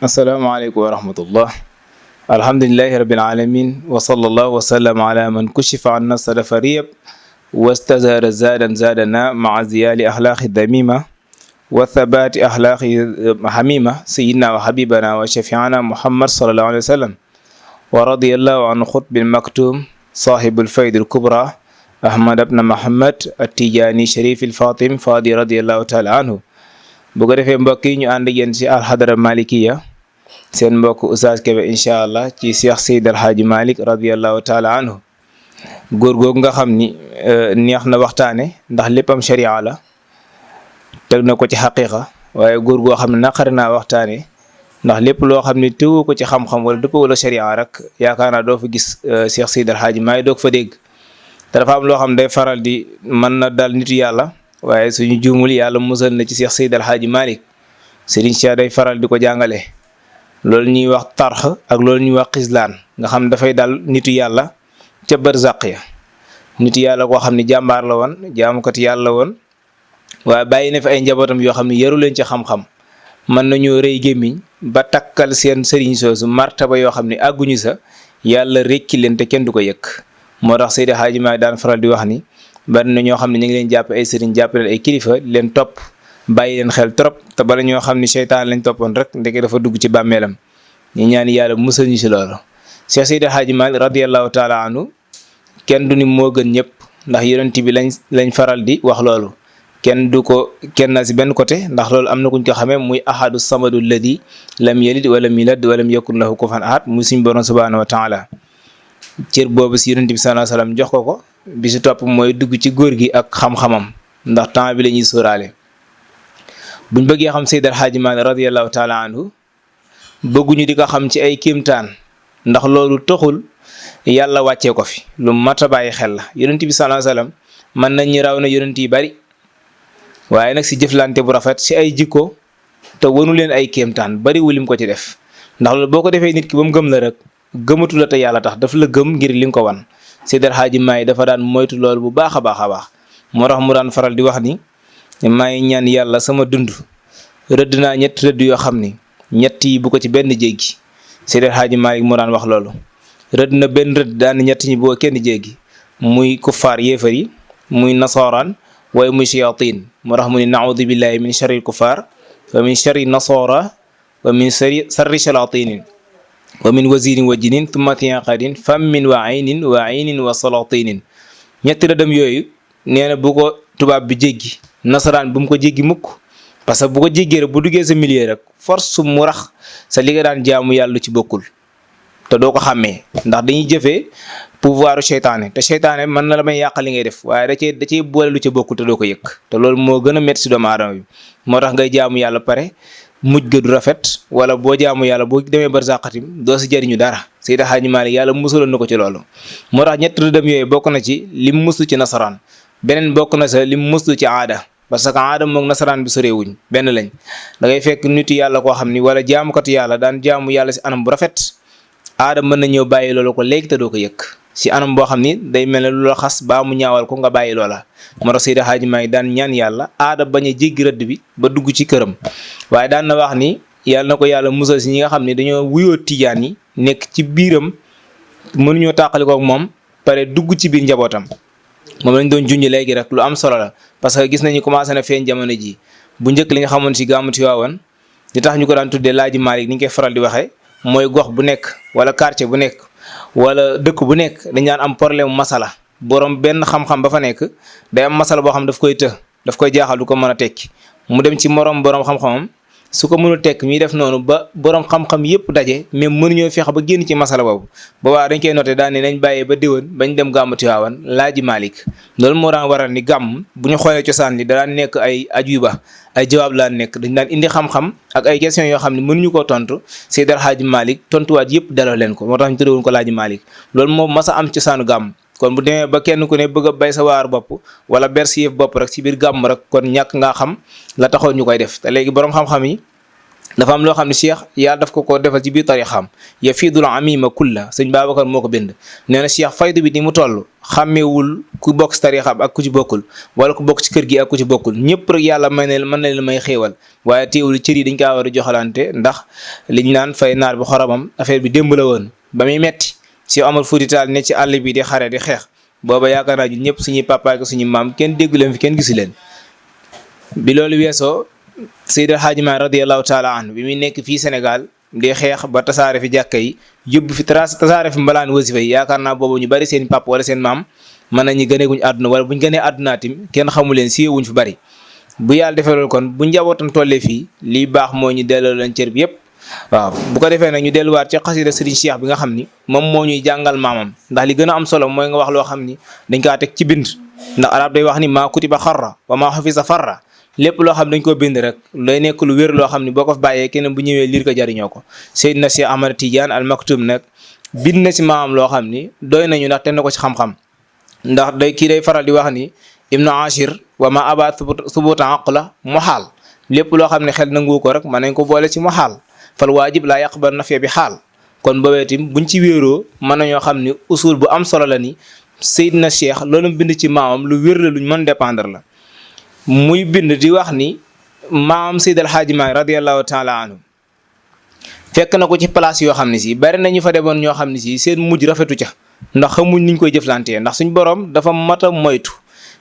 asalaamaaleykum wa rahmatullah. alhamdulilahi rabbil alamin wa sallallahu wa sallam ala man kushifa anna sadafa riyab wastazara zadana maa ziyali axlaaqi damima wa thabati axlaaqi hamima sayidina wa habibana wa shafiana muhammad sallallahu alayhi wa sallam wa radiyallahu an xutbil maktum sahibul faydil kubra ahmad ibn muhammad attijaani sharif il fatim fadi radiyallahu taala anhu. bu ko defee mbokk yi ñu ànd yéen ci alxadara malikiya seen mbokk Oustaz Kébé incha allah ci Cheikh Seydi El Hadji Malick radiyallahu taala anhu. góor googu nga xam ni neex na waxtaane ndax léppam sharia la teg na ko ci xaqiqa, waaye góor goo xam ne naqari naa waxtaane ndax lépp loo xam ne tëwoo ko ci xam-xam wala dëpp wala sharia rek yaakaar naa doo fa gis Cheikh Seydi El Hadji Malick doo ko fa dégg. te dafa am loo xam day faral di mën na dal nitu yàlla, waaye suñu juumul yàlla musal na ci Cheikh Seydi El Hadji Malick. Serigne Cheikh day faral di ko jàngale loolu ñuy wax tarx ak loolu ñuy wax xislaan nga xam dafay dal nitu yàlla ca barzaq ya. nitu yàlla koo xam ne jàmbaar la woon, jaamukat yàlla woon, waaye bàyyi na fi ay njabootam yoo xam ne yaru leen ci xam-xam, mën nañoo rëy gémmiñ ba takkal seen sëriñ soosu martaba yoo xam ne àgguñu sa, yàlla rekki leen te kenn du ko yëg. moo tax Seydi Hadji Malick daan faral di wax ni bari na ñoo xam ne ñu ngi leen jàpp ay sëriñ jàpp leen ay kilifa leen topp bàyyi leen xel trop, te bala ñoo xam ni seytaan lañ toppoon rek ndeke dafa dugg ci bàmmeelam. ñu ñaan yàlla musal ñu si loolu. Cheikh Seydi El Hadji Malick radiyallahu taala anhu kenn du ni moo gën ñëpp, ndax yonent bi lañ faral di wax loolu. kenn du ko kenn na si benn côté, ndax loolu am na kuñ ko xamee muy ahadu samadu alladi lam yalid walam yulad walam yakun lahu kufuwan ahad, muy suñ borom subhanahu wa taala. cër boobu si yonent bi sallallahu alayhi wasallam jox ko bi si topp mooy dugg ci góor gi ak xam-xamam, ndax temps bi la ñuy sóoraale. buñ bëggee xam Seydi El Hadji Malick radiyallahu taala anhu bëgguñu di ko xam ci ay kéemtaan, ndax loolu taxul yàlla wàccee ko fi. lu mat a bàyyi xel la. yonent bi sallallahu alayhi wasallam mën nañ ñu raw na yonent yi bari, waaye nag si jëflante bu rafet si ay jikko te wanu leen ay kéemtaan bari wulim ko ci def. ndax loolu boo ko defee nit ki ba mu gëm la rek gëmatu la te yàlla tax, daf la gëm ngir li nga ko wan. Seydi El Hadji Malick dafa daan moytu loolu bu baax a baax a baax. moo tax mu daan faral di wax ni may ñaan yàlla sama dund rëdd naa ñett rëdd yoo xam ni ñett yi bu ko ci benn jéggi. Seydi El Hadji Malick moo daan wax loolu. rëdd na benn rëdd daan ñett ñi bu ko kenn jéggi, muy kuffaar yéefar yi, muy nasooraan, waaye muy shayatin. moo tax mu ni naudu billahi min sharri kuffaar wa min sharri nasoora wa min sarri shalatinin wa min wazirin wa jinin tumma tiaqadin fammin wa aynin wa salatinin. ñetti rëddam yooyu nee na bu ko tubaab bi jéggi, nasaraan bu mu ko jéggi mukk, parce que bu ko jéggee rek bu duggee sa milieu rek force mu rax sa li nga daan jaamu yàlla ci bokkul te doo ko xàmmee, ndax dañuy jëfee pouvoiru seytaane, te seytaane mën na la may yàq li ngay def, waaye da cee boole lu ci bokkul te doo ko yëg. te loolu moo gën a métti si doomu aadama bi. moo tax ngay jaamu yàlla pare mujj ga du rafet, wala boo jaamu yàlla boo demee barzaqatim doo si jëriñu dara. Seydi El Hadji Malick yàlla musaloon na ko ci loolu. moo tax ñett rëddam yooyu bokk na ci lim muslu ci nasaraan, beneen bokk na sa lim muslu ci aada, parce que aada moom nasaraan bi soreewuñ benn lañ. da ngay fekk nitu yàlla koo xam ni wala jaamukatu yàlla daan jaamu yàlla si anam bu rafet, aada mën na ñëw bàyyi loola ko léegi te doo ko yëg, si anam boo xam ni day mel ne lu la xas baa mu ñaawal ko nga bàyyi loola. moo tax Seydi El Hadji Malick daan ñaan yàlla aada bañ a jéggi rëdd bi ba dugg ci këram. waaye daan na wax ni yàlla na ko yàlla musal si ñi nga xam ne dañoo wuyoo tijaan yi nekk ci biiram mënuñoo tàqalikoo ak moom pare dugg ci biir njabootam. moom lañ doon junj léegi rek lu am solo la, parce que gis nañu commencé na feeñ jamono ji. bu njëkk li nga xamoon si gàmmu Tiwaawan li tax ñu ko daan tuddee Laaji Malick ni ñu koy faral di waxee mooy gox bu nekk wala quartier bu nekk wala dëkk bu nekk dañ daan am problème masala. borom benn xam-xam ba fa nekk day am masala boo xam daf koy daf koy jaaxal du ko mën a tekki, mu dem ci morom borom xam-xamam su ko mënul tekk ñuy def noonu ba borom xam-xam yëpp daje mais mënuñoo fexe ba génn ci masala boobu. boobaa dañ koy noté daan ne nañ bàyyee ba déwén bañ dem gàmmu Tiwaawan Laaji Malick. loolu moo daan waral ni gàmm bu ñu xoolee cosaan li da daan nekk ay ajuba ay jawaab laa nekk, dañ daan indi xam-xam ak ay questions yoo xam ne mënuñu koo tontu. Seydi El Hadji Malick tontuwaat yëpp daloo leen ko, moo tax ñu tuddewoon ko Laaji Malick. loolu moo mas a am cosaanu gàmm. kon bu demee ba kenn ku ne bëgg a bay sa waar bopp wala ber si yëf bopp rek si biir gàmm rek kon ñàkk ngaa xam la taxoon ñu koy def. te léegi borom xam-xam yi dafa am loo xam ne cheikh yàlla daf ko defal ci biir tarixam yafidul amima kulla sëñ Babacar moo ko bind nee na cheikh faydu bi ni mu toll xàmmeewul ku bokk ci tarixam ak ku ci bokkul wala ku bokk ci kër gi ak ku ci bokkul ñëpp rek yàlla mën na leen may xéewal waaye teewul cër yi dañ kaa war a joxalante ndax liñ naan fay naar bi xoromam affaire bi démb la woon ba muy metti si Omar Fouti Tall ne ci àll bi di xare di xeex booba yaakaar naa ñun ñëpp suñuy papa ak suñu maam kenn déggu leen fi kenn gisu leen bi loolu weesoo Seydi El Hadji Malick radiyallahu taala anhu bi muy nekk fii Sénégal di xeex ba tasaare fi jàkka yi yóbbu fi tasaare fi mbalaan wasifa yi yaakaar naa boobu ñu bari seen papa wala seen maam mën nañu gëneeguñ àdduna wala buñ gënee àdduna tim kenn xamu leen siiwuñ fi bari bu yàlla defee loolu kon bu njabootam tollee fii lii baax moo ñu delloo leen cër bi yëpp waaw bu ko defee nag ñu delluwaat ci xasida Serigne Cheikh bi nga xam ni moom moo ñuy jàngal maamam ndax li gën a am solo mooy nga wax loo xam ni dañ kaa teg ci bind ndax arab day wax ni maa kutiba xarra wa maa xafisa farra lépp loo xam dañ ko bind rek lay nekk lu wér loo xam ni boo ko bàyyee keneen bu ñëwee liir ko jariñoo ko Seydina Cheikh Ahmad Tidiane al Maktoum nag bind na ci maamam loo xam ni doy nañu ndax te na ko ci xam-xam ndax day faral di wax ni ibnu Ashir wa ma aba subuta aqla muhaal lépp loo xam ne xel nangu ko rek mën nañ ko boole ci muhaal fal waajib laa yaqbal nafya bi xaal kon boobee tim buñ ci wéeroo mën nañoo xam ni usul bu am solo la ni Seydina Cheikh loolu bind ci maamam lu wér la luñ mën dépendre la muy bind di wax ni maam Seydi El Hadji Malick radiyallahu taala anhu fekk na ko ci place yoo xam ne si bari nañu fa demoon ñoo xam ne si seen mujj rafetu ca ndax xamuñ niñ koy jëflantee ndax suñ borom dafa mat a moytu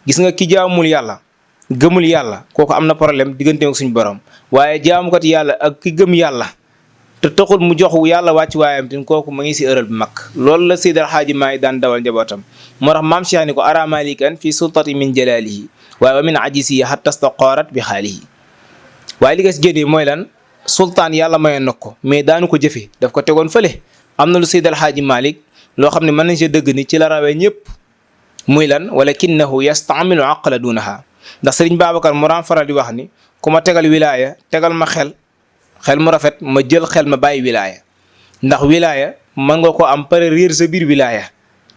gis nga ki jaamul yàlla gëmul yàlla kooku am na problème diggante ak suñ borom waaye jaamukat yàlla ak ki gëm yàlla te taxul mu jox yàlla wàcc waayam tin kooku ma ngi si ëral bi mag loolu la Seydi El Hadji Malick daan dawal njabootam moo tax maam Cheikh ni ko ara malikan fi sultati min jalalihi waaye wa min ajisi hatta staqarat bi xaalihi waaye li nga si génnee mooy lan sultaan yàlla mayoon na ko mais daanu ko jëfe daf ko tegoon fële am na lu Seydi El Hadji Malick loo xam ne mën nañ si dëgg ni ci la rawee ñëpp muy lan walakinnahu yastamilu aqla dunaha ndax Sëriñ Babacar mu daan faral di wax ni ku ma tegal wilaaya tegal ma xel mu rafet ma jël xel ma bàyyi wilaaya ndax wilaaya mën nga ko am pare réer sa biir wilaaya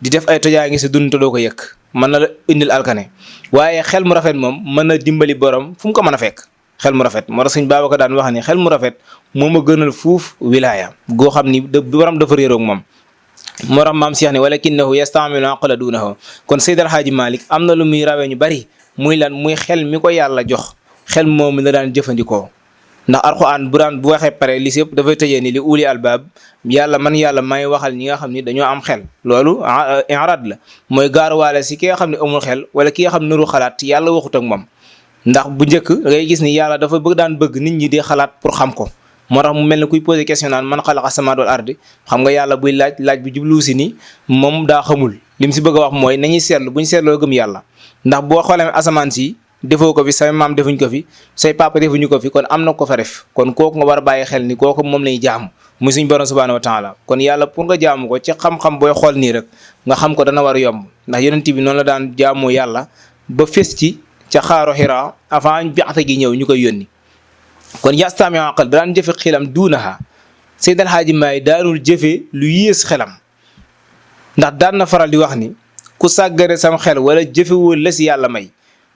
di def ay tojaa ngi sa dund te doo ko yëkk mën na la indil alkane waaye xel mu rafet moom mën na dimbali borom fu mu ko mën a fekk xel mu rafet moo tax Sëriñ Babacar daan wax ni xel mu rafet moo ma gënal fuuf wilaaya goo xam ni borom dafa réeroog moom moo tax maam Cheikh ni walakinnahu yastamilu aqla dunahu kon Seydi El Hadji Malick am na lu muy rawee ñu bari muy lan muy xel mi ko yàlla jox xel moom la daan jëfandikoo ndax alxuraan bu waxee pare li si yëpp dafay tëjee ni li uli albaab yàlla may waxal ñi nga xam ni dañoo am xel loolu irad la mooy gaaruwaale si ki nga xam ne amul xel wala ki nga xam ne nuru xalaat yàlla waxut ak moom ndax bu njëkk da ngay gis ni yàlla dafa daan bëgg nit ñi di xalaat pour xam ko moo tax mu mel ne kuy posé question naan man xalaqa samaawaati wal ardi xam nga yàlla buy laaj bi jublu si ni moom daa xamul li mu si bëgg a wax mooy nañuy seetlu buñ seetloo gëm yàlla ndax boo xoolee asamaan si defoo ko fi say maam defuñ ko fi say papa defuñu ko fi kon am na ko fa def kon kooku nga war a bàyyi xel ni kooku moom lañuy jaamu muy suñ borom subhanahu wa taala kon yàlla pour nga jaamu ko ci xam-xam booy xool nii rek nga xam ko dana war a yomb ndax yonent bi noonu la daan jaamoo yàlla ba fes ci ca xaaru Hira avant bi'ata gi ñëw ñu koy yónni kon yastami'u aql daan jëfe xelam duunaha Seydi El Hadji Malick daanul jëfe lu yées xelam ndax daan na faral di wax ni ku sàggare sam xel wala jëfewul la si yàlla may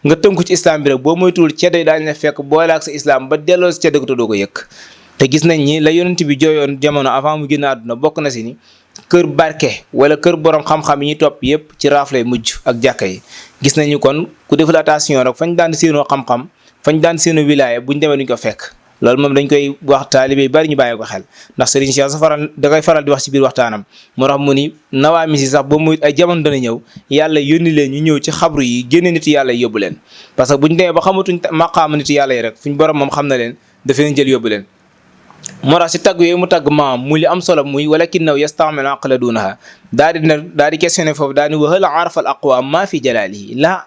nga tënku ci islam bi rek boo moytuwul ceddo yi daañu la fekk boole ak sa islam ba delloo si ceddo te doo ko yëkk te gis nañ ni la yonent bi jooyoon jamono avant mu génn àdduna bokk na si ni kër barke wala kër borom xam-xam yi ñuy topp yëpp ci raaf lay mujj ak jàkka yi gis nañu kon ku deful attention rek fañ daan séenoo xam-xam fañ daan séenoo wilaaya buñ demee duñ ko fekk loolu moom dañ koy wax taalibe yi bari ñu bàyyi ko xel ndax Serigne Cheikh da koy faral di wax ci biir waxtaanam moo tax mu ni nawaami si sax ba muy ay jamono dana ñëw yàlla yónni leen ñu ñëw ci xabru yi génne nit yàlla yi yóbbu leen parce que buñ demee ba xamatuñ maqaama nit yàlla yi rek fuñ borom moom xam na leen dafa leen jël yóbbu leen moo tax si tagg yooyu mu tagg maam muy li am solo muy walakinnahu yastamilu aqla duunaha daal di questionné foofu daal di wa hal arafa al aqwaam maa fi jalaalihi la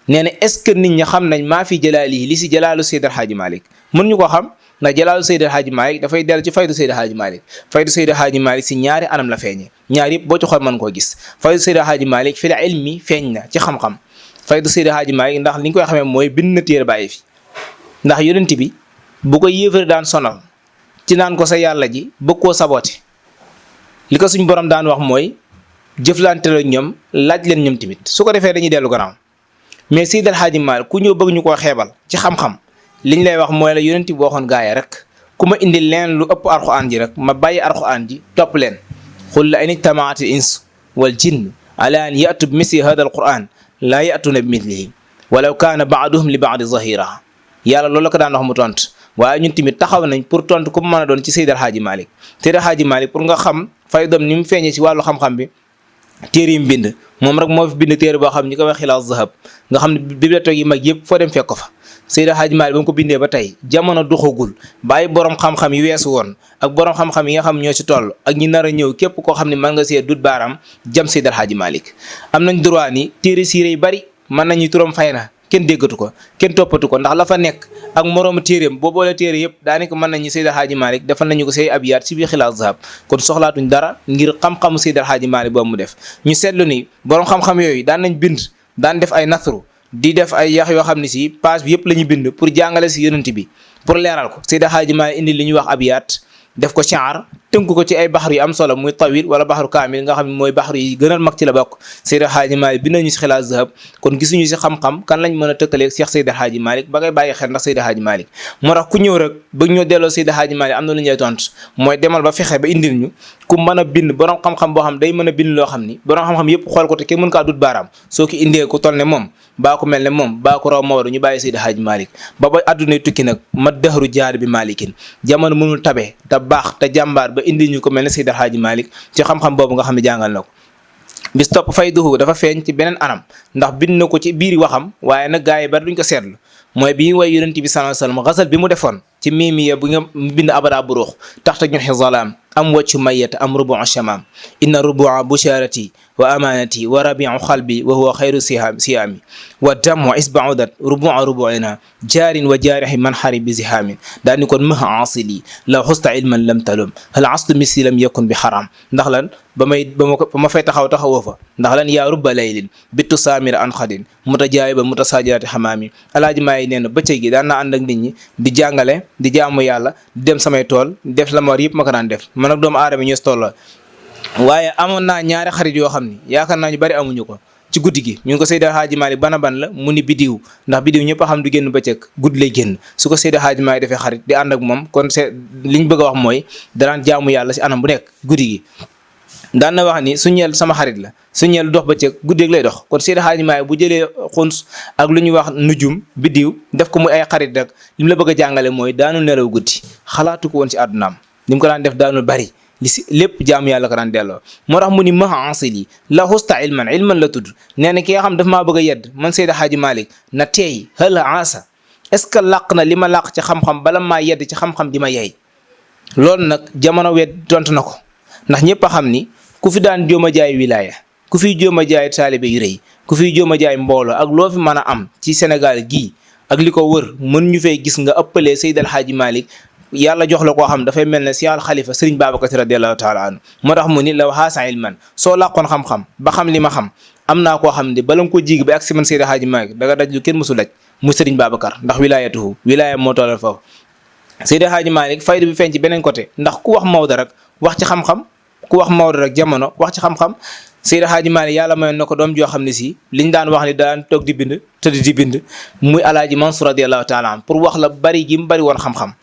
nee na est ce que nit ñi xam nañ maa fi jalaalihi li si jalaalu Seydi El Hadji Malick mën ñu ko xam ndax jalaalu Seydi El Hadji Malick dafay dellu ci faydu Seydi El Hadji Malick faydu Seydi El Hadji Malick si ñaari anam la feeñee ñaar yëpp boo ci xool mën koo gis faydu Seydi El Hadji Malick fi la ilmi feeñ na ci xam-xam faydu Seydi El Hadji Malick ndax li ñu koy xamee mooy bind na téere bàyyi fi ndax yonent bi bu ko yéefar daan sonal ci naan ko sa yàlla ji bëgg koo saboté li ko suñ borom daan wax mooy jëflante la ñoom laaj leen ñoom tamit su ko defee dañuy dellu gannaaw mais Seydi El Hadji Malick ku ñëw bëgg ñu koo xeebal ci xam-xam liñ lay wax mooy la yonent bi waxoon gaaya rek ku ma indi leen lu ëpp alxuraan ji rek ma bàyyi alxuraan ji topp leen. qul la in ijtamaat al insu wal jinn ala an yatu bi misli hada al quran laa yatuna bi mislihi walaw kaana baaduhum li baadi zahira. yàlla loolu la ko daan wax mu tont waaye ñun tamit taxaw nañ pour tontu ku mu mën a doon ci Seydi El Hadji Malick. Seydi El Hadji Malick pour nga xam faydam ni mu feeñee ci wàllu xam-xam bi téere yi mu bind moom rek moo fi bind téere boo xam ñu ko wax Xilaas Zahab nga xam ne bibliothèque yi mag yëpp foo dem fekk ko fa. Seydi El Hadji Malick ba mu ko bindee ba tey jamono duxagul bàyyi borom xam-xam yi weesu woon ak borom xam-xam yi nga xam ñoo ci toll ak ñi nar a ñëw képp koo xam ne mën nga see dut baaraam jam Seydi El Hadji Malick. am nañ droit ni téere siire yi bari mën nañu turam fay na kenn déggatu ko kenn toppatu ko ndax la fa nekk ak moroomu téeréem boo boolee téere yëpp daanaka mën nañu Seydi El Hadji Malick defal nañu ko say abiyaat ci biir Xilaas Zahab kon soxlaatuñ dara ngir xam-xamu Seydi El Hadji Malick boobu mu def. ñu seetlu ni borom xam-xam yooyu daan nañ bind daan def ay nasru di def ay yax yoo xam ne si page bi yëpp la ñu bind pour jàngale si yonent bi pour leeral ko. Seydi El Hadji Malick indi li ñuy wax abiyaat def ko shaar tënk ko ci ay baxar yu am solo muy tawil wala baxaru kaamil nga xam ne mooy baxar yi gënal mag ci la bokk. Seydi El Hadji Malick bind nañu si Xilaas Zahab kon gisuñu si xam-xam kan lañ mën a tëkkaleeg Cheikh Seydi El Hadji Malick ba ngay bàyyi xel ndax Seydi El Hadji Malick. moo tax ku ñëw rek bëgg ñoo delloo Seydi El Hadji Malick am na lu ñuy tontu mooy demal ba fexe ba indil ñu ku mën a bind borom xam-xam boo xam day mën a bind loo xam ni borom xam-xam yëpp xool ko te kenn mën kaa dut baaraam soo ko indee ku toll ne moom baa ko mel ne moom baa ko raw Maodo ñu bàyyi Seydi El Hadji Malick ba àdduna tukki nag ma dëxru jaar bi Malikin jamono mënul tabe te baax te jàmbaar ba indi ñu ko mel ne Seydi El Hadji Malick ci xam-xam boobu nga xam ne jàngal na ko. bis topp fayduhu dafa feeñ ci beneen anam ndax bind na ko ci biiri waxam waaye nag gaa yi bari duñ ko seetlu mooy bi ñu way yonent bi sallallahu alayhi wasallam xasal bi mu defoon ci miimiya bu nga bind abada bu ruux taxta ñuxi zalaam am wàccu mayet am rubu shamaam inna rubua busharati wa amanati wa rabiu xalbi wa huwa xayru siyaami wa dam wa isbaudat rubua rubuina jaarin wa jaarixi man xari bi zihaamin daa ni kon maha asili law xusta ilman lam talum hal aslu misli lam yakun bi xaram ndax lan ba ma fay taxawoo fa ndax lan yaa rubba laylin bittu saamira an xadin mutajaayiba mutasajirati xamaami alaaji maay nee na bëccëg gi daan naa ànd ak nit ñi di jàngale di jaamu yàlla di dem samay tool def la ma war yëpp ma ko daan def man ak doomu aadama ñoo tolloo waaye amoon naa ñaari xarit yoo xam ni yaakaar naa ñu bari amuñu ko ci guddi gi ñu ngi ko Seydi El Hadji Malick ban la mu ni bidiw ndax bidiw ñëpp a xam du génn bëccëg guddi lay génn su ko Seydi El Hadji Malick defee xarit di ànd ak moom kon li ñu bëgg a wax mooy danaan jaamu yàlla si anam bu nekk guddi gi daan na wax ni su ñeel sama xarit la su ñeel dox bëccëg guddeeg lay dox kon Seydi El Hadji Malick bu jëlee xuns ak lu ñuy wax nujum bidiw def ko muy ay xarit rek li mu la bëgg a jàngale mooy daanu nelaw guddi xalaatu ko woon ci àddunaam li mu ko daan def daanul bari li si lépp jaamu yàlla ko daan delloo moo tax mu ni ma ansili la xusta ilman la tudd nee na ki nga xam daf maa bëgg a yedd man Seydi El Hadji Malick na teey hal ansa est-ce que làq na li ma làq ci xam-xam bala maa yedd ci xam-xam di ma yey loolu nag jamono wet tontu na ko ndax ñëpp a xam ni ku fi daan jóom a jaay wilaya ku fiy jóom a jaay taalibe yu rëy ku fiy jóom a jaay mbooloo ak loo fi mën a am ci Sénégal gii ak li ko wër mën ñu fay gis nga ëppalee Seydi El Hadji Malick yàlla jox la koo xam dafay mel ne si al xalifa Serigne Babacar Sy radiyallahu taala anhu moo tax mu ni law haasa ilman soo làqoon xam-xam ba xam li ma xam am naa koo xam ne bala nga ko jigi ba ak si man Seydi El Hadji Malick da nga daj lu kenn mësul daj mu Serigne Babacar ndax wilayatuhu wilaya moo tollal foofu Seydi El Hadji Malick fayda bi feeñ ci beneen côté ndax ku wax Maodo rek wax ci xam-xam ku wax Maodo rek jamono wax ci xam-xam Seydi El Hadji Malick yàlla mayoon na ko doom joo xam ne si liñ daan wax ni daan toog di bind tëdd di bind muy Alaaji Mansour radiyallahu taala anhu pour wax la bari gi mu bari woon xam-xam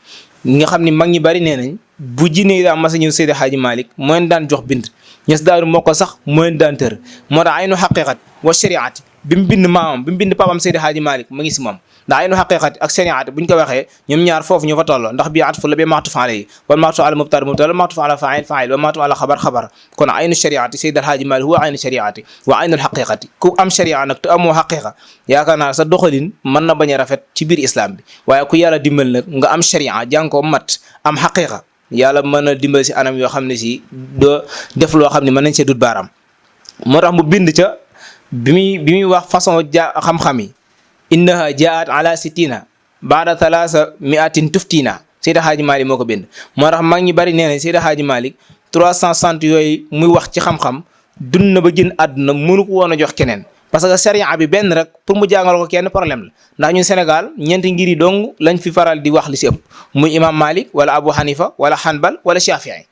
nga xam ni mag ñi bari nee nañ bu jinne daa mas a ñëw Seydi El Hadji Malick moo leen daan jox bind ñes daaru moo ko sax moo leen daan tër moo tax aynu xaqiqat wa shariati bi mu bind maamam bi mu bind papam Seydi El Hadji Malick ma ngi si moom ndax aynu xaqiqat ak shariati buñ ko waxee ñoom ñaar foofu ñu fa tolloo ndax bii atfu la bee maxtuf alayhi wal maxtuf ala mubtada mubtada maxtuf ala faa'il faa'il wal maxtuf ala xabar kon aynu shariati Seydi El Hadji Malick huwa aynu shariati wa aynu xaqiqati ku am sharia nag te amoo xaqiqa yaakaar naa sa doxalin mën na bañ a rafet ci biir islam bi waaye ku yàlla dimbal nag nga am sharia jàng ko mat am xaqiqa yàlla mën a dimbal si anam yoo xam ne si doo def loo xam ne mën nañ see dut baaraam moo tax mu bind ca bi muy wax façon xam-xam yi innaha jaat ala sittina baada thalasa miatin tuftina Seydi El Hadji Malick moo ko bind moo tax mag ñi bari nee nañ Seydi El Hadji Malick 360 yooyu muy wax ci xam-xam dund na ba gën àdduna mënu ko woon a jox keneen parce que sharia bi benn rek pour mu jàngal ko kenn problème la ndax ñun Sénégal ñeenti ngir yi dong lañ fi faral di wax li si ëpp muy imam Malik wala Abu Hanifa wala Hanbal wala Shafi'i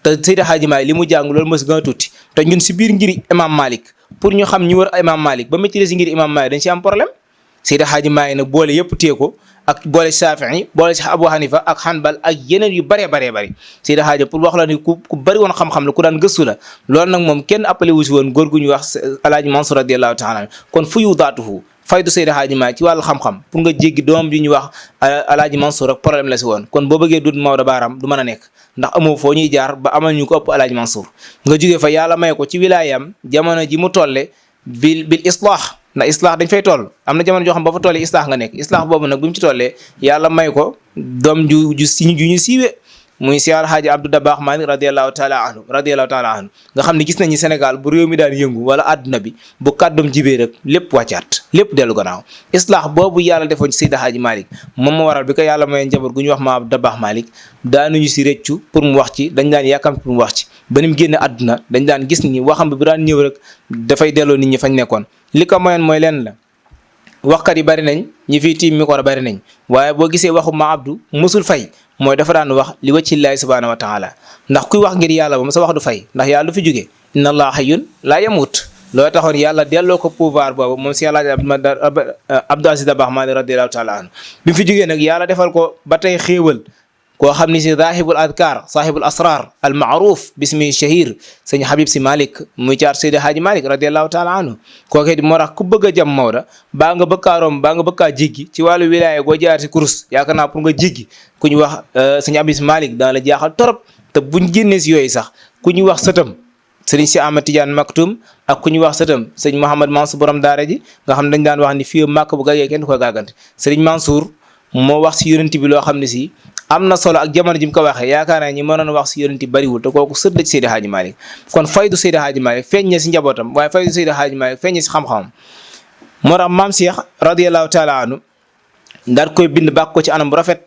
te Seydi El Hadji Malick li mu jàng loolu mos gën a tuuti te ñun si biir ngiri imam Malik pour ñu xam ñu wër imam Malik ba maîtriser ngiri imam Malik dañ si am problème Seydi El Hadji Malick nag boole yëpp téye ko ak boole Shaafi'i boole si Abu Hanifa ak Hanbal ak yeneen yu bëree bari Seydi Hadji pour wax la ni ku bëri woon xam-xam la ku daan gëstu la loolu nag moom kenn appelé wu si woon góor gu ñuy wax Alaaji Mansour radiyallahu taala kon fuyudaatuhu faydu Seydi Hadji Malick ci wàllu xam-xam pour nga jéggi doom bi ñuy wax Alaaji Mansour ak problème la si woon kon boo bëggee dut Maodo baaraam du mën a nekk ndax amoo foo ñuy jaar ba amal ñu ko ëpp Alaaji Mansour nga jógee fa yàlla may ko ci wilaayam jamono ji mu tolle bil islaax ndax islaax dañ fay toll am na jamono joo xam ba fa tollee islaax nga nekk islaax boobu nag bi mu ci tollee yàlla may ko doom ju ñu siiwee muy si Alhaaji Abdou Dabakh Malick radiyallahu taala anhu nga xam ne gis nañu Sénégal bu réew mi daan yëngu wala àdduna bi bu kàddoom jibee rek lépp wàccaat lépp dellu gannaaw islaax boobu yàlla defoon ci Seydi Hadji Malick moom moo waral bi ko yàlla may njaboot gu ñu wax ma Abdou Dabakh Malick daanuñu si rëccu pour mu wax ci dañ daan yàkkamti pour mu wax ci ba ni mu génne àdduna dañ daan gis ni waxam bi bu daan ñëw rek dafay delloo nit ñi fañ nekkoon li ko moyoon mooy leen la waxkat yi bari nañ ñi fiy tiim mi ko bari nañ waaye boo gisee waxu ma Abdou musul fay mooy dafa daan wax li wajhillaahi subhaanahu wa taala ndax kuy wax ngir yàlla moom sa wax du fay ndax yàlla du fi jóge inna allaha hayyun laa yamut loolu taxoon yàlla delloo ko pouvoir boobu moom si yàlla Abdou Aziz Dabakh Malick radiyallahu taala anhu bi mu fi jógee nag yàlla defal ko ba tey xéewal koo xam ni si raahibul adkaar saahibul asrar al maaruf bismi shahir sëñ Habib si Malick muy caat Seydi Hadji Malick radiyallahu taala anhu kooke di moo tax ku bëgg a jam Maodo baa nga bëgg rom baa nga bëgg kaa jéggi ci wàllu wilaaya goo jaar si kurus yaakaar naa pour nga jéggi ku ñu wax sëñ Habib si Malick daan la jaaxal torop te buñ génnee si yooyu sax ku ñu wax sëtam sëriñ si Ahmad Tidiane Maktoum ak ku ñu wax sëtam sëñ Mouhamad Mansour borom daara ji nga xam dañ daan wax ni fii màkk bu gàggee kenn du ko gàggante sëriñ Mansour moo wax si yonent bi loo xam ne si am na solo ak jamono ji mu ko waxee yaakaar naa ñi mënoon wax si yonent bariwul te kooku sët la ci Seydi Hadji Malick kon faydu Seydi Hadji Malick feeñ na si njabootam waaye faydu Seydi Hadji Malick feeñ na si xam-xamam moo tax maam Cheikh radiyallahu taala anhu daal koy bind bàkk ko ci anam bu rafet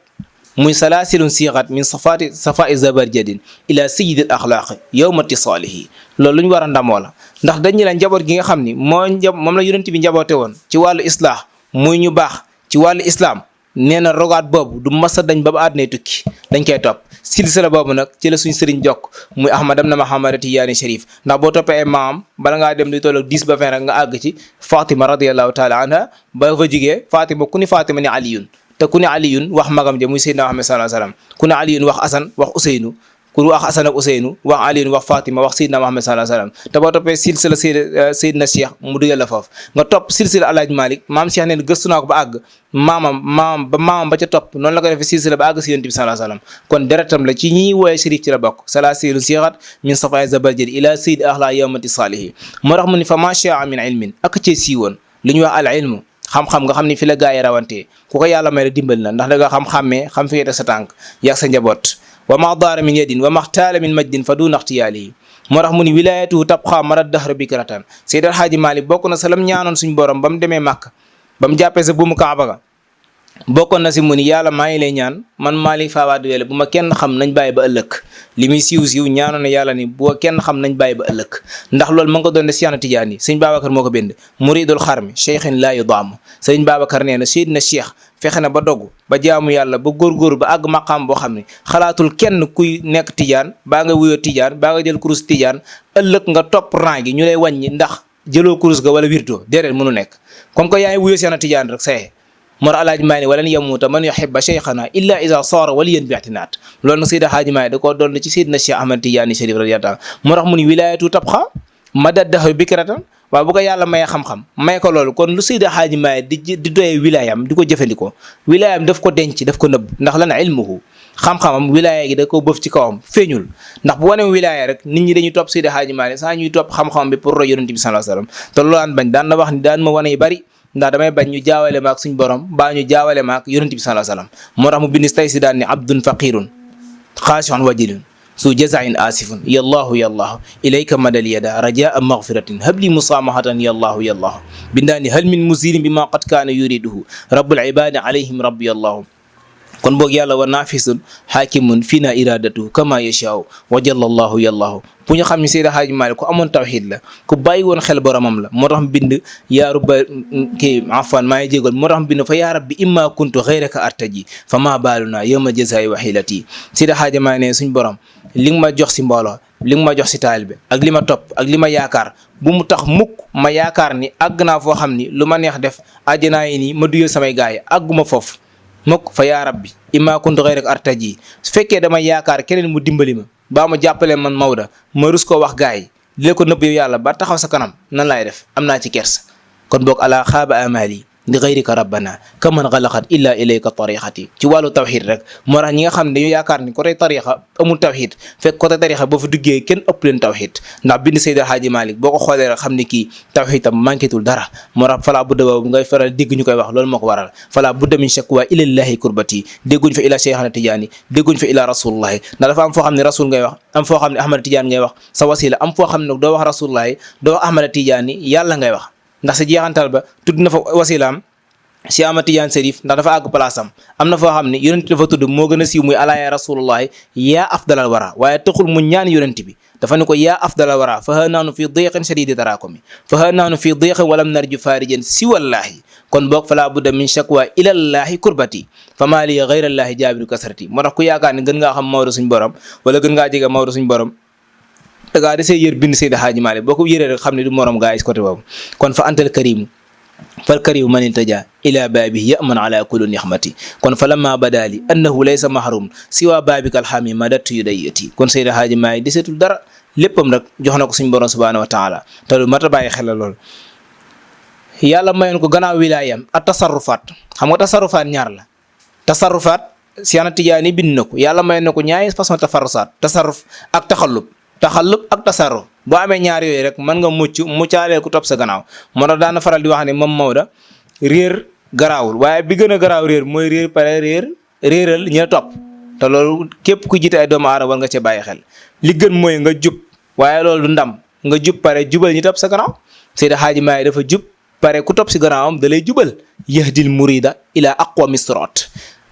muy salaasilun siixat min safai zabarjadin ila sayyidil axlaaqi yawma tisaalihi loolu lu ñu war a ndamoo la ndax dañu la njaboot gi nga xam ni moom la yonent bi njaboote woon ci wàllu islaax muy ñu baax ci wàllu islam nee na rogaat boobu du masa dañ ba àddunay tukki dañ koy topp silsila boobu nag ci la suñ sëriñ jokk muy ahmadam na Mahamad Tijaani Sharif ndax boo toppee ay maam bala ngaa dem di tolloog 10 ba 20 rek nga àgg ci Fatima radiyallahu taala anha ba fa jigee Fatima ku ni Fatima ni Aliyun te ku ni Aliyun wax magam ja muy Seydina Muhammad sallallahu alayhi wasallam ku ni Aliyun wax Asan wax Useynu ku wax Asan ak Useynu wax Aliyun wax Fatima wax Seydina Muhammad sallallahu alayhi wasallam te boo toppee silsila Seydina Cheikh mu dugal la foofu nga topp silsila Alaaji Malick maam Cheikh nee na gëstu naa ko ba àgg maamam ba ca topp noonu la ko defee silsila ba àgg si Yonent bi sallallahu alayhi wasallam kon deretam la ci ñi wooye Chérif ci la bokk salasilu siixat min safay zabarjadi ila sayyid axla yawmati saalihi moo tax mu ni fa ma shaa min ilmin ak cee siiwoon li ñuy wax al ilmu xam-xam nga xam ni fi la gaa yi rawantee ku ko yàlla may la dimbal na ndax da nga xam-xammee xam fi nga sa tànk yaag sa njaboot wa ma daara min yadin wa maxtaala min majdin fa duna ixtiyaalihi moo tax mu ni wilayatuhu tabqa mara dahra bikratan Seydi El Hadji Malick bokk na sa lam ñaanoon suñ borom ba mu demee Màkka ba mu jàppee sa buumu Kaaba ga bokkoon na si mu ni yàlla maa ngi lay ñaan man Malick Fawade Wele bu ma kenn xam nañ bàyyi ba ëllëg li muy siiw ñaanoon na yàlla ni bu kenn xam nañ bàyyi ba ëllëg ndax loolu ma nga ko doon de Cheikh na Tidiane yi sëñ Babacar moo ko bind muridul xarmi cheikhin laa yudaam sëñ Babacar nee na Seydina Cheikh fexe na ba dogu ba jaamu yàlla ba góorgóor ba àgg maqaam boo xam ne xalaatul kenn kuy nekk Tidiane baa nga wuyoo Tidiane baa nga jël kurus Tidiane ëllëg nga topp rang gi ñu lay wàññi ndax jëloo kurus ga wala wirdo déedéet mënu nekk comme que yaa ngi wuyoo Cheikh na Tidiane rek saye mor Alaaji Maalik walan yamuuta man yuhibba cheikhana illa isa saara waliyan bi i'tinaat loolu nag Seydi Hadji Maalik da koo doon ci Seydina Cheikh Ahmad Tidiane Chérif radiyallahu anhu moo tax mu ni wilayatu tabxa madad dahri bikratan waaw bu ko yàlla mayee xam-xam may ko loolu kon lu Seydi Hadji Maalik di doyee wilaayam di ko jëfandikoo wilaayam daf ko denc daf ko nëbb ndax lan ilmuhu xam-xamam wilaaya gi da ko bëf ci kawam feeñul ndax bu wane wilaaya rek nit ñi dañuy topp Seydi Hadji Maalik saa ñuy topp xam-xamam bi pour roy Yonent bi sallallahu alayhi wasallam te loolu daan bañ daan na wax ni daan ma wane yu bari ndax damay bañ ñu jaawale maak suñ borom baa ñu jaawale maak Yonent bi sallallahu alayhi wasallam moo tax mu bind tay si daan ni abdun faqirun xaashi'un wajilun su jazain asifun yallahu yallahu ilayka madal yada rajaa maghfiratin habli musamahatan yallahu yallahu bindaani hal min musilin bima qad kaana yuriduhu rabbul ibadi alayhim rabbi yallahu kon boog yàlla wa nafisun hakimun fina iradatu kama yashaaw wa jallallahu yallahu bu ñu xam ne Seydi Hadji Malick ku amoon tawxiid la ku bàyyi woon xel boromam la moo tax mu bind yaa rubba kii afwan maa ngi jégal moo tax mu bind fa yaa rabbi imma kuntu ghayraka artaji fa ma baaluna yawma jazaa'i wa hilati Seydi Hadji Malick ne suñ borom li nga ma jox si mbooloo li nga ma jox si taalibe ak li ma topp ak li ma yaakaar bu mu tax mukk ma yaakaar ni àgg naa foo xam ni lu ma neex def àjjanaa yi nii ma duyal samay gaay yi àgguma foofu mukk fa yaa rabbi imma kuntu ghayrak artaji su fekkee dama yaakaar keneen mu dimbali ma baa ma jàppale man Maodo ma rus koo wax gaa yi di la ko nëbb yow yàlla ba taxaw sa kanam nan laay def am naa ci kersa kon boog ala xaaba amali li gayrika rabbana kaman xalaqat illa ilayka tariqati ci wàllu tawxid rek moo tax ñi nga xam ne dañu yaakaar ni côté tariqa amul tawxid fekk côté tariqa boo fa duggee kenn ëpp leen tawxid ndax bind Seydi Hadji Malick boo ko xoolee rek xam ni kii tawxid tam manquétul dara moo tax fala budda boobu ngay faral dégg ñu koy wax loolu moo ko waral fala budda min shakwa ilallahi kurbati dégguñ fa ila Cheikhana Tidiane dégguñ fa ila rasulullahi ndax dafa am foo xam ne rasul ngay wax am foo xam ne Ahmada Tidiane ngay wax sa wasila am foo xam ne doo wax rasulullahi doo wax Ahmada Tidiane yàlla ngay wax ndax sa jeexantal ba tudd na fa wasilaam si Ahmad Tidiane Serif ndax dafa àgg place am na foo xam ne yonent dafa tudd moo gën a siiw muy alaa ya rasulullahi yaa afdalal wara waaye taxul mu ñaan yonent bi dafa ne ko yaa afdalal wara fa ha naanu fi diqin shadidi tarakomi fa ha naanu fi diqin walam narju farijan si wallaahi kon boog falaa budda min shakwa ilallaahi kurbati fa maa li gayrallaahi jaabiru kasrati moo tax ku yaakaar ne gën ngaa xam Maodo suñ borom wala gën ngaa jege Maodo suñ borom da ngaa desee yër bind Seydi Hadji Malick boo ko yëree rek xam ne du morom gaa yi si côté boobu kon fa antal karimu fal karimu man iltaja ila baabihi yaman ala kulli nixmati kon fa lamma badaali annahu laysa mahrum siwa baabika alxami madattu yudayati kon Seydi Hadji Malick desetul dara léppam rek jox na ko suñ borom subhanahu wa taala te lu mat a bàyyi xel la lool yàlla mayoon ko gannaaw wilaayam ak tasarrufaat xam nga tasarrufaat ñaar la tasarrufaat Seexna Tijaani bind na ko yàlla mayoon na ko ñaari façon tasarruf ak taxallub ak tasarruf boo amee ñaar yooyu rek mën nga muccaaleel ku topp sa gannaaw moo tax daana faral di wax ne moom Maodo réer garaawul waaye bi gën a garaaw réer mooy réer pare réeral ñi la topp te loolu képp ku jiite ay doomu aadama war nga cee bàyyi xel li gën mooy nga jub waaye loolu du ndam nga jub pare jubal ñi topp sa gannaaw Seydi Hadji Malick dafa jub pare ku topp si gannaawam da lay jubal yahdil murida ila aqwami sirat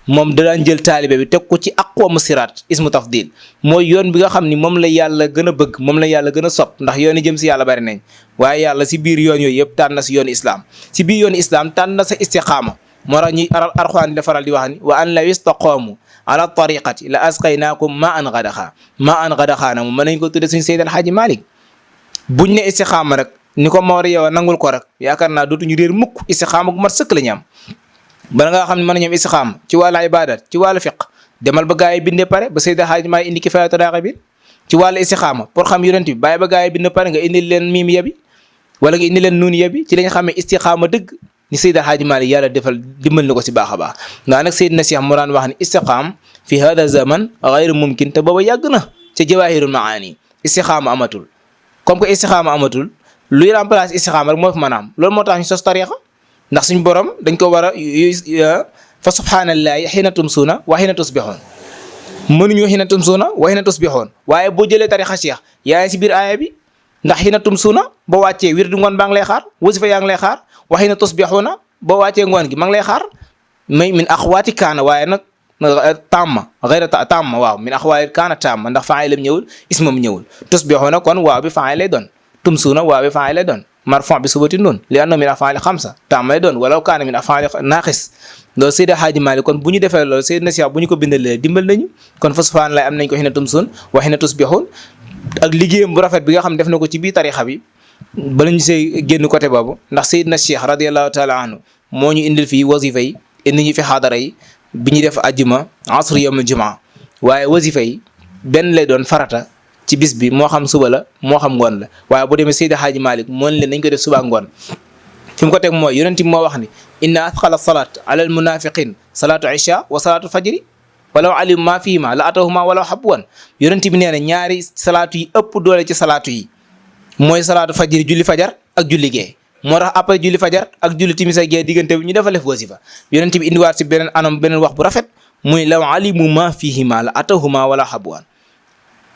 moom da daan jël taalibe bi teg ko ci aqwamu siraat ismu tafdil mooy yoon bi nga xam ni moom la yàlla gën a bëgg moom la yàlla gën a sopp ndax yoon yi jëm si yàlla bari nañ waaye yàlla si biir yoon yooyu yëpp tànn na si yoonu islam si biir yoonu islam tànn na sa istiqaama moo tax ñuy Alxuraan di faral di wax ni wa an law istaqaamu ala tariqati la asqaynaakum ma an gadaxaa na mu mën nañ ko tudde suñu Seydi Alxaaji Malick buñ ne istiqaama rek ni ko Mawar yow nangul ko rek yaakaar naa dootuñu réer mukk istiqaama gu mat sëkk la ñu am bala nga xam ne mën nañu am istixaama ci wàllu ibadat ci wàllu fiq demal ba gaa yi bindee pare ba Seydi Hadji Malick indi kifaayatu raaghibiin ci wàllu istixaama pour xam yonent bi bàyyi ba gaa yi bindee pare nga indi leen miim yabi wala nga indi leen nuun yabi ci lañ xamee istixaama dëgg ni Seydi Hadji Malick yàlla dimbal na ko si baax a baax ndax nag Seydina Cheikh moo daan wax ne istixaam fi hada zaman ghayru mumkin te booba yàgg na ca Jawaahirul Maani istixaama amatul comme que istixaama amatul luy remplacer istixaama rek moo fi mën a am loolu moo tax ñu sos tariixa ndax suñu borom dañ ko war a fa subhaanallahi xiina tumsuuna wa xiina tusbixoon mënuñu xiina tumsuuna wa xiina tusbixoon waaye boo jëlee tarixa cheikh yaa ngi si biir aaya bi ndax xiina tumsuuna boo wàccee wirdu ngoon baa ngi lay xaar wasifa yaa ngi lay xaar wa xiina tusbixoona boo wàccee ngoon gi ma ngi lay xaar may min axwaati kaana waaye nag tamma xayra tamma waaw min axwaati kaana tamma ndax faa'ilam ñëwul ismam ñëwul tusbixoona kon waaw bi faa'il lay doon tumsuuna waaw bi faa'il lay doon marfon bi subati noonu li anna min afaali xamsa taam lay doon wala kaana min afaali naaxis loolu Seydi Hadji Malick kon bu ñu defee loolu Seydina Cheikh bu ñu ko bindalee dimbal nañu kon fa subhaanallahi am nañ ko xiina tumsuun wa xiina tusbixuun ak liggéeyam bu rafet bi nga xam def na ko ci biir tarixa bi bala ñu see génn côté boobu ndax Seydina Cheikh radiyallahu taala anhu moo ñu indil fii wasifa yi indi ñu fi xaadara yi bi ñu def ajjuma asr yawmul jumaa waaye wasifa yi benn lay doon farata ci bis bi moo xam suba la moo xam ngoon la waaye bu demee Seydi Hadji Malick moon leen nañ ko def suba ngoon fi mu ko teg mooy yonent bi moo wax ni inna athqala salat ala al munafiqin salatu isha wa salatu fajri walaw alim ma fiima la atawhuma walaw habwan yonent bi nee na ñaari salaatu yi ëpp doole ci salaatu yi mooy salaatu fajri julli fajar ak julli gee moo tax après julli fajar ak julli timis ak gee diggante bi ñu dafa def wasifa yonent bi indiwaat si beneen anam beneen wax bu rafet muy law alimu ma fihima la atawhuma walaw habwan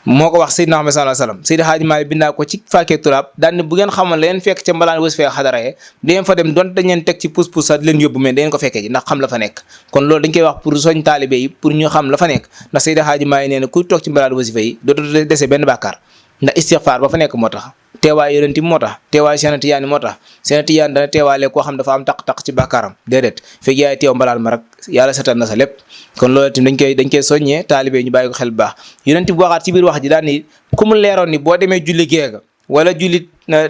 moo ko wax Seydina Muhammad sallallahu alayhi wasallam Seydi Hadji Malick bindaa ko ci Faakee Turaab daan ne bu ngeen xamal leen fekk ca mbalaan wasifa xadara yee dangeen fa dem donte dañ leen teg ci pousse pousse sax di leen yóbbu mais dangeen ko fekkee ji ndax xam la fa nekk kon loolu dañ koy wax pour soñ taalibe yi pour ñu xam la fa nekk ndax Seydi Hadji Malick nee na kuy toog ci mbalaan wasifa yi dootoo dese benn bàkkaar ndax istighfar ba fa nekk moo tax teewaay yonent bi moo tax teewaay Seexna Tijaan moo tax Seexna Tijaan dana teewaale koo xam dafa am taq-taq ci bàkkaaram déedéet fekk yaay teew mbalaan ma rek yàlla setal na sa lépp kon loolu tamit dañ koy soññee taalibe ñu bàyyi ko xel bu baax yonent bi waxaat ci biir wax ji daan ni ku mu leeroon ni boo demee julli géega wala julli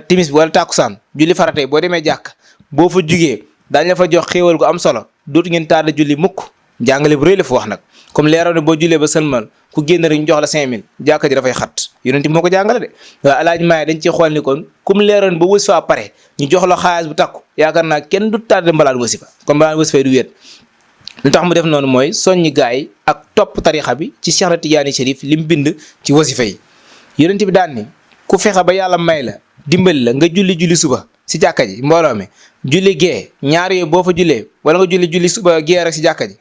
timis bi wala tàkkusaan julli faratey boo demee jàkk boo fa jugee daañu la fa jox xéewal gu am solo dootu ngeen tardé julli mukk jàngale bu rëy la fa wax nag comme leeroon ne boo jullee ba sëlmal ku génn rek ñu jox la 5000 jàkka ji dafay xat yonent bi moo ko jàngale de waaye alaaji maay dañ ci xool ni kon comme leeroon ba wasifa pare ñu jox la xaalis bu takku yaakaar naa kenn du tardé mbalaan wasifa comme mbalaan wasifa yi du wéet lu tax mu def noonu mooy soññi gaay yi ak topp tarixa bi ci Cheikh Tidiane Chérif li mu bind ci wasifa yi yonent bi daan ni ku fexe ba yàlla may la dimbali la nga julli suba si jàkka ji mbooloo mi julli gee ñaar yooyu boo fa jullee wala nga julli suba gee rek si jàkka ji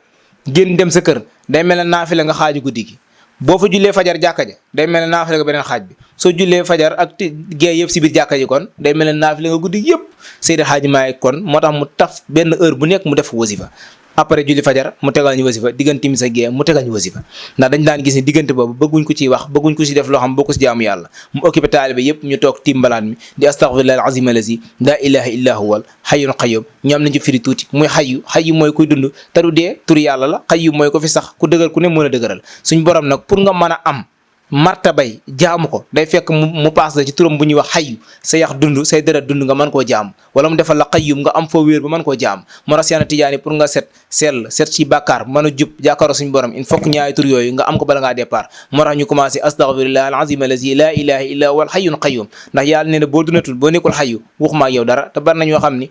génn dem sa kër day mel ne naafila nga xaaju guddi gi boo fa jullee fajar jàkka ja day mel ne naafila nga beneen xaaj bi soo jullee fajar ak gee yëpp si biir jàkka ji kon day mel ne naafila nga guddi yëpp Seydi Hadji Maalik kon moo tax mu taf benn heure bu nekk mu def wasifa après julli fajar mu tegal ñu wasifa diggante timis ak gee mu tegal ñu wasifa ndax dañ daan gis ni diggante boobu bëgguñ ko ciy wax bëgguñ ko ci def loo xam bokku si jaamu yàlla mu occupé taalibe yëpp ñu toog timbalaan mi di astaghfirullah al azim allazi la ilaha illa huwal hayyul qayyum ñu am nañ ci firi tuuti muy xayyu mooy kuy dund te du dee tur yàlla la xayyu mooy ko fi sax ku dëgër ku ne mën a dëgëral suñ borom nag pour nga mën a am martabay jaamu ko day fekk mu paas la ci turam bu ñuy wax xayyu sa yax dund say deret dund nga mën koo jaamu wala mu defal la qayyum nga am foo wéer ba mën koo jaamu moo tax Seexna Tijaani pour nga set ci bàkkaar mën a jub jàkkaaroo suñu borom il faut que ñaari tur yooyu nga am ko bala ngaa départ moo tax ñu commencé astaghfirullah al azim allazi la ilaha illa huwal hayyul qayyum ndax yàlla nee na boo dunatul boo nekkul xayyu waxuma ak yow dara te bari na ñoo xam ni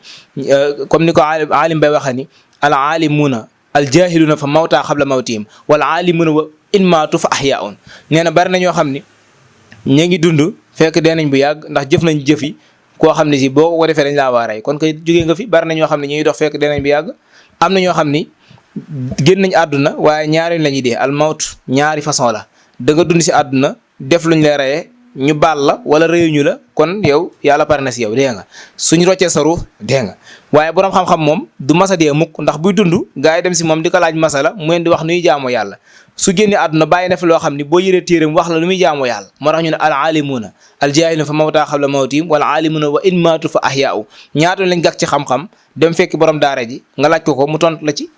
comme ni ko alim bay waxee ni al alimuna al jahiluna fa mawta qabla mawtihim wal alimuna wa in maatu fa ahyaun nee na bari na ñoo xam ni ñu ngi dund fekk dee nañ bu yàgg ndax jëf nañ jëf yi koo xam ne si boo ko defee dañ laa waa rey kon koy jógee nga fi bari na ñoo xam ne ñuy dox fekk dee nañ bu yàgg am na ñoo xam ni génn nañ àdduna waaye ñaari la ñuy dee al mawt ñaari façon la da nga dund si àdduna def luñ lay reyee ñu baal la wala rëyuñu la kon yow yàlla pare na si yow dee nga suñ roccee sa ruux dee nga waaye borom xam-xam moom du masa dee mukk ndax buy dund gaa yi dem si moom di ko laaj masala mu leen di wax nuy jaamoo yàlla su génnee àdduna bàyyi na fi loo xam ni boo yëree téeram wax la lu muy jaamoo yàlla moo tax ñu ne al aalimuuna al jaahiluna fa mawtaa qabla mawtihim wal aalimuuna wa in maatu fa ahyaau ñaata lañ gàk ci xam-xam dem fekki borom daara ji nga laaj ko mu tontu la ci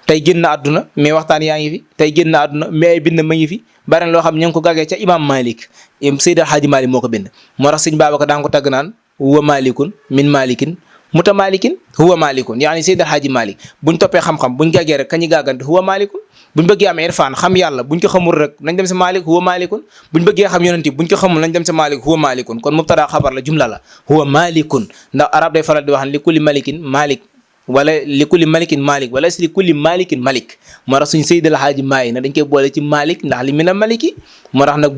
tey génn àdduna mais waxtaan yaa ngi fi tey génn àdduna mais ay bind ma ngi fi bari na loo xam ñu ngi ko gàggee ca imam Malik Seydi Hadji Malik moo ko bind moo tax sëñ Babacar daan ko tagg naan huwa malikun min malikin mutamalikin huwa malikun yaani Seydi Hadji Malik buñ toppee xam-xam buñ gàggee rek kañu gàggante huwa malikun buñ bëggee am irfaan xam yàlla buñ ko xamul rek nañ dem si Malik huwa malikun buñ bëggee xam yonent buñ ko xamul nañ dem si Malik huwa malikun kon mubtada xabar la jumla la huwa malikun ndax arab day faral di wax li kulli malikin malik wala li kulli malikin malik wala si li kulli malikin malik moo tax suñ Seydi El Hadji Maalik na dañ koy boole ci malik ndax li mina maliki moo tax nag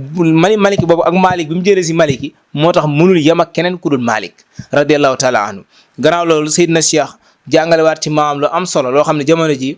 maliki boobu ak malik bi mu jëlee si maliki moo tax mënul yem ak keneen ku dul malik radiallahu taala anhu gannaaw loolu Seydina Cheikh jàngale waat ci maam lu am solo loo xam ne jamono ji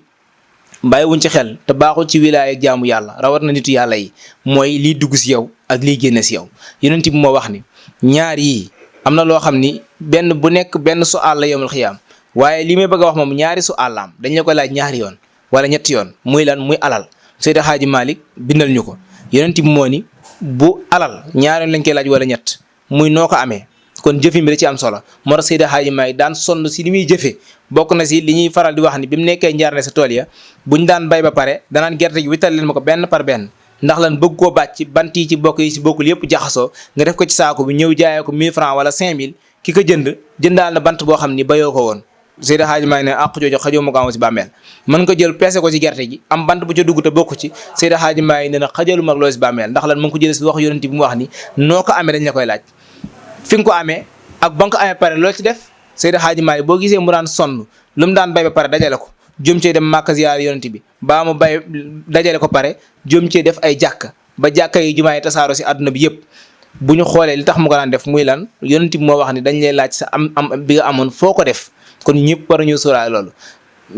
bàyyiwuñ ci xel te baaxul ci wilaaya ak jaamu yàlla rawat na nitu yàlla yi mooy liy dugg si yow ak liy génne si yow yonent bi moo wax ni ñaar yii am na loo xam ni benn bu nekk benn su àll yawmal xiyaam waaye li may bëgg a wax moom ñaari su àllaam dañ la ko laaj ñaari yoon wala ñetti yoon muy lan muy alal Seydi Hadji Malick bindal ñu ko yonent bi moo ni bu alal ñaari yoon lañ koy laaj wala ñett muy noo ko amee kon jëfin bi da ci am solo moo tax Seydi Hadji Malick daan sonn si li muy jëfee bokk na si li ñuy faral di wax ni bi mu nekkee njaarne sa tool ya buñ daan bay ba pare danaan gerte gi wital leen ma ko benn par benn ndax lan bëgg koo bàcc bant yi ci bokk yi ci bokkul yëpp jaxasoo nga def ko ci saako bi ñëw jaayee ko 1000 francs wala 5000 ki ko jëndaal na bant boo xam ni bayoo ko woon Seydi Hadji Malick ne àq jooju xajoo ma ko am si bàmmeel mën ko jël peese ko ci gerte gi am bant bu ca dugg te bokku ci Seydi Hadji Malick ne na xajalu mag loo si bàmmeel ndax lan mu ngi ko jëlee si wax yonent bi mu wax ni noo ko amee dañ la koy laaj fi nga ko amee ak ba nga ko amee pare loo ci def Seydi Hadji Malick boo gisee mu daan sonn lu mu daan bay ba pare dajale ko jëm cee dem Màkka ziyaar yonent bi baa mu bay dajale ko pare jëm cee def ay jàkka ba jàkka yi jumaa yi tasaaroo si àdduna bi yëpp bu ñu xoolee li tax mu ko daan def muy lan yonent bi moo wax ni dañ lay laaj sa am bi nga amoon foo ko def kon ñëpp war nañu sóoraale loolu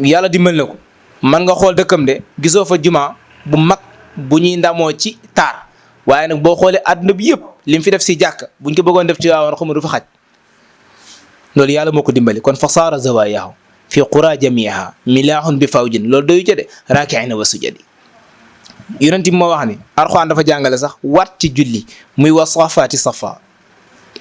yàlla dimbal na ko man nga xool dëkkam de gisoo fa jumaa bu mag bu ñuy ndamoo ci taar waaye nag boo xoolee àdduna bi yëpp li mu fi def si jàkka buñ ko bëggoon def ci waawoon xamu du fa xaj loolu yàlla moo ko dimbali kon fa saara zawaayahu fi qura jamiha milaahun bi fawjin loolu doyu ca de raakiina wa sujadi yonent bi moo wax ni Alxuraan dafa jàngale sax wat ci julli muy wa safaati safa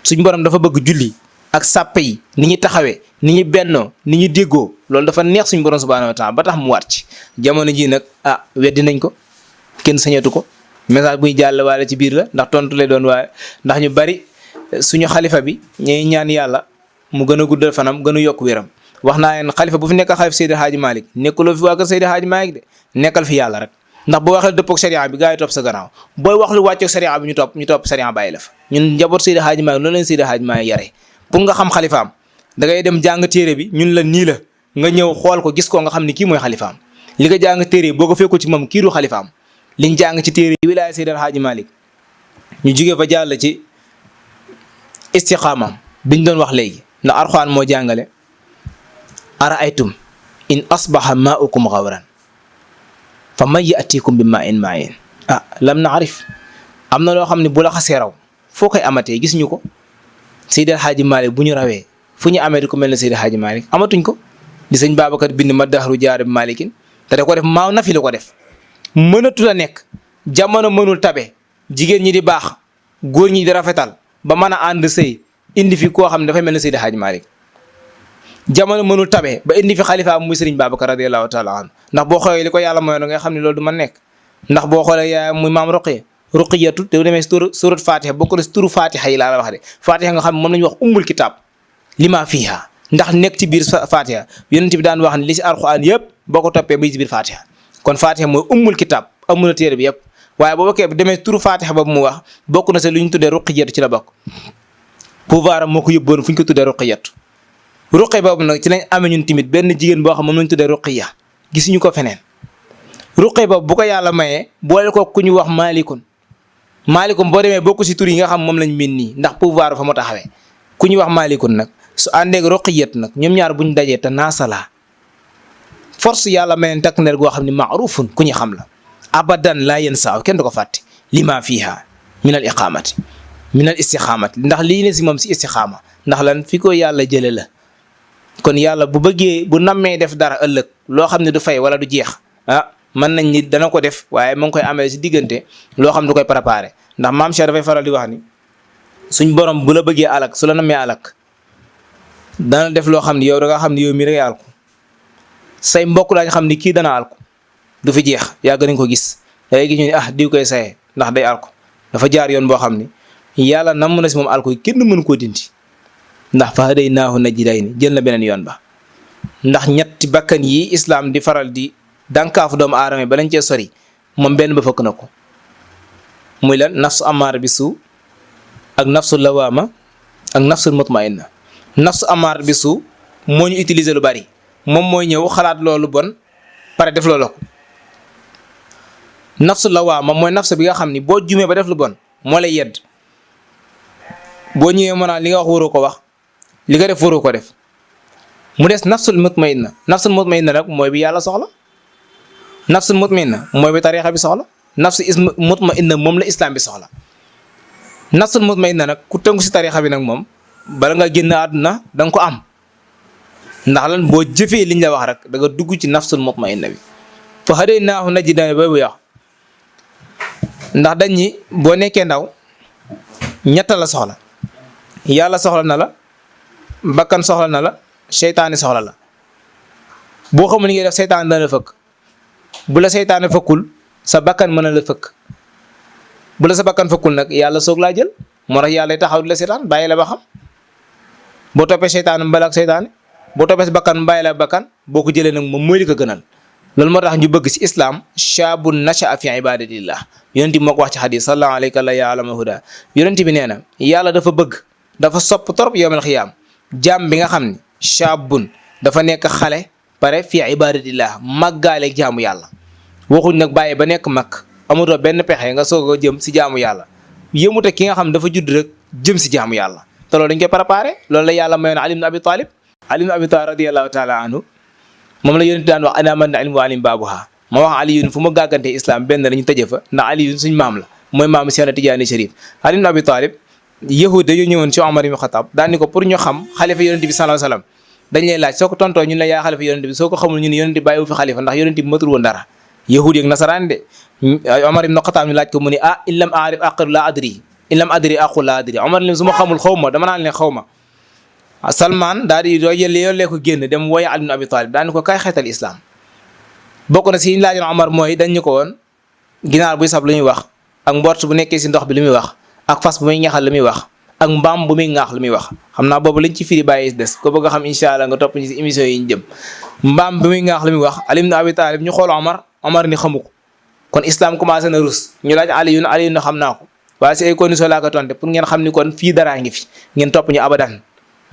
suñ borom dafa bëgg julli ak sàppe yi ni ñu taxawee ni ñu bennoo ni ñu déggoo loolu dafa neex suñu borom subhaanahu wa taala ba tax mu waat ci jamono ji nag weddi nañ ko kenn sañatu ko message buy jàll waale ci biir la ndax tontu lay doon waaye ndax ñu bari suñu xalifa bi ñuy ñaan yàlla mu gën a guddal fanam gën a yokk wéram wax naa leen xalifa bu fi nekkal xalifa Seydi Hadji Malick nekkuloo fi waa kër Seydi Hadji Malick de nekkal fi yàlla rek ndax boo waxee dëppoo ak sharia bi gaa yi topp sa gannaaw booy wax lu wàcc ak sharia bi ñu topp sharia bàyyi la fa ñun njaboot Seydi Hadji Malick loolu leen Seydi Hadji Malick yare pour nga xam xalifaam da ngay dem jàng téere bi ñun la nii la nga ñëw xool ko gis ko nga xam ni kii mooy xalifaam li nga jàng téere boo ko fekkul ci moom kii du xalifaam liñ jàng ci téere wilaaya Seydi Hadji Malick ñu jugee fa jàll ci istiqaamam biñ doon wax léegi ndax Alxuraan moo jàngale araaytum in asbaha maaukum gawran fa man yatikum bi maa in maayin lam naarif am na loo xam ne bu la xasee raw foo koy amatee gis ñu ko Seydi Hadji Malick bu ñu rawee fu ñu amee di ko mel ne Seydi Hadji Malick amatuñ ko di sëñ Babacar bind ma dahru jaare bi malikin te da ko def maaw na fi la ko def mënatu la nekk jamono mënul tabe jigéen ñi di baax góor ñi di rafetal ba mën a ànd sëy indi fi koo xam ne dafay mel ne Seydi Hadji Malick jamono mënul tabe ba indi fi xalifa muy sëriñ Babacar radiyallahu taala anhu ndax boo xoolee li ko yàlla mooyoon nga xam ne loolu du ma nekk ndax boo xoolee yaay muy maam ruqiyatu te demee surat fatiha bokk na si turu fatiha yi laa la wax de fatiha nga xam ne moom la ñuy wax ummul kitab lima fiha ndax nekk ci biir fatiha yonent bi daan wax ne li si alquran yëpp boo ko toppee muy ci biir fatiha kon fatiha mooy ummul kitab amul na téere bi yëpp waaye boo bokkee demee turu fatiha boobu mu wax bokk na sa lu ñu tuddee ruqiyatu ci la bokk pouvoir am moo ko yóbboon fu ñu ko tuddee ruqiyatu ruqi boobu nag ci lañ amee ñun tamit benn jigéen boo xam moom lañ tuddee ruqiya gisuñu ko feneen ruqi boobu bu ko yàlla mayee boole ko ku ñu wax maalikun boo demee bokku si tur yi nga xam moom lañ min nii ndax pouvoir fa moo taxawee ku ñu wax maalikun nag su àndeeg ruqiyat nag ñoom ñaar buñ dajee te naasala force yàlla mayeen takk ndeer goo xam ne maarufun ku ñu xam la abadan laa yen saaw kenn du ko fàtte lima fiha min al iqamati min al istixaamati ndax lii ne si moom si istixaama ndax lan fi ko yàlla jële la kon yàlla bu bëggee bu nammee def dara ëllëg loo xam ne du fay wala du jeex mën nañ ni dana ko def waaye mu ngi koy amee si diggante loo xam du koy préparé ndax maam Cheikh dafay faral di wax ni suñ borom bu la bëggee alak su la nammee alak dana def loo xam ne yow da nga xam ne yow mii da ngay alku say mbokk daañu xam ni kii dana alku du fi jeex yàgg nañ ko gis da ngay gis ñu ne diw koy saye ndax day alku dafa jaar yoon boo xam ni yàlla namm na si moom alku kenn mënu koo dindi ndax fa hadaynaahu najdayni jël na beneen yoon ba ndax ñetti bakkan yi islam di faral di dànkaafu doomu aadama ba lañ cee sori moom benn ba fëkk na ko muy lan nafsu amaara bi suu ak nafsu lawaama ak nafsul mutmainna nafsu amaara bi suu moo ñu utiliser lu bari moom mooy ñëw xalaat loolu bon pare def loolu ko nafsu lawaama mooy nafsu bi nga xam ni boo jumee ba def lu bon moo lay yedd boo ñëwee mën naa li nga wax waroo ko wax li nga def waroo ko def mu des nafsul mutmainna nag mooy bi yàlla soxla nafsul mutmainna mooy bi tariixa bi soxla nafsul mutmainna moom la islam bi soxla nafsul mutmainna nag ku tënku si tariixa bi nag moom bala nga génn àdduna da nga ko am ndax lan boo jëfee liñ la wax rek da nga dugg ci nafsul mutmainna bi fa hadaynaahu najdayni ba bu wax ndax dañ ñi boo nekkee ndaw ñett la soxla yàlla soxla na la bakkan soxla na la seytaane soxla la boo xamul ni ngay def seytaane dana la fëkk bu la seytaane fëkkul sa bakkan mën na la fëkk bu la sa bakkan fëkkul nag yàlla soog laa jël moo tax yàlla taxaw di la seytaan bàyyi la ba xam boo toppee seytaane mbala ak seytaane boo toppee sa bakkan bàyyi la bakkan boo ko jëlee nag moom mooy li ko gënal loolu moo tax ñu bëgg si islam shaabun nasha'a fi ibadatillah yonent bi moo ko wax ci xadis sallallahu alayhi wa ya'lamu huda yonent bi nee na yàlla dafa bëgg dafa sopp torop yawmal xiyaam jaam bi nga xam ne shaabun dafa nekk xale pare fi ibadatillah màggaaleeg jaamu yàlla waxuñ nag bàyyi ba nekk mag amutoo benn pexe nga soog a jëm si jaamu yàlla yëmute ki nga xam dafa judd rek jëm si jaamu yàlla te loolu dañ koy préparé loolu la yàlla mayoon Ali ibn Abi Talib radiyallahu taala anhu moom la yonent daan wax ana man ilmu wa alim baabuha ma wax Aliyun fu ma gàggante islam benn la ñu tëje fa ndax Aliyun suñ maam la mooy maamu Seexna Tijaani Sharif Ali ibn Abi Talib yahud dañoo ñëwoon ci Omar ibn Khattab daan ni ko pour ñu xam xalifa yonent bi sallallahu alayhi wasallam dañ lay laaj soo ko tontoo ñun la yaa xalifa yonent bi soo ko xamul ñun yonent bi bàyyiwu fi xalifa ndax yonent bi matul woon dara yahud yeeg nasaraan de Omar ibn Khattab ñu laaj ko mu ni in lam aarif aqir la adri in lam adri aqul la adri Omar lim su ma xamul xaw ma dama naan leen xaw ma Salman daal di doo yollee ko génn dem wooye Ali ibn Abi Talib daan ni ko kaay xeetal islam bokk na si ñu laajoon Omar mooy dañ ñu ko woon ginaar buy sab lu ñuy wax ak mbort bu nekkee si ndox bi lu muy wax ak fas bu muy ñaxal lu muy wax ak mbaam bu muy ŋaax li muy wax xam naa boobu lañ ci firi bàyyi des ko bëgg a xam incha allah nga topp ñu si émission yi ñu jëm mbaam bu muy ŋaax li muy wax Ali ibn Abi Talib ñu xool Omar ni xamu ko kon islam commencé na rus ñu laaj Aliyun xam naa ko waaye si ay conditions laa ko tonte pour ngeen xam ni kon fii daraa ngi fi ngeen topp ñu abadan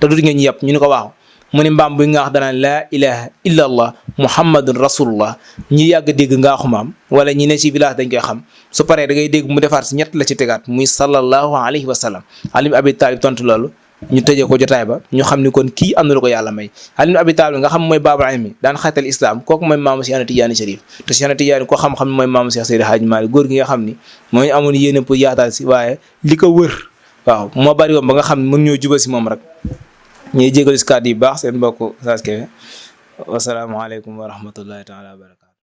te dut ngeen ñu yëpp ñu ni ko waaw mu ni mbaam buy ngaax danaan laa ilaha illa allah muhammadun rasulullah ñi yàgg dégg ngaaxu maam wala ñi ne ci village dañ koy xam su paree da ngay dégg mu defaat si ñett la ci tegaat muy sallallahu alayhi wa sallam Ali ibn Abi Talib tontu loolu ñu tëjee ko jotaay ba ñu xam ni kon kii am na lu ko yàlla may Ali ibn Abi Talib nga xam mooy baabul ilmi daan xatal islam kooku mooy maamu Cheikh Tidiane Chérif te Cheikh Tidiane ko xam-xam mooy maamu Cheikh Seydi Hadji Malick góor gi nga xam ni moo ñu amoon yéene pour yaatal si waaye li ko wër waaw moo bari woon ba nga xam ne mën ñoo juba si moom rek ñuy jégalu si kàddu yi baax seen mbokk Oustaz Kébé wasalaamaaleykum wa rahmatullahi taala wa barakatu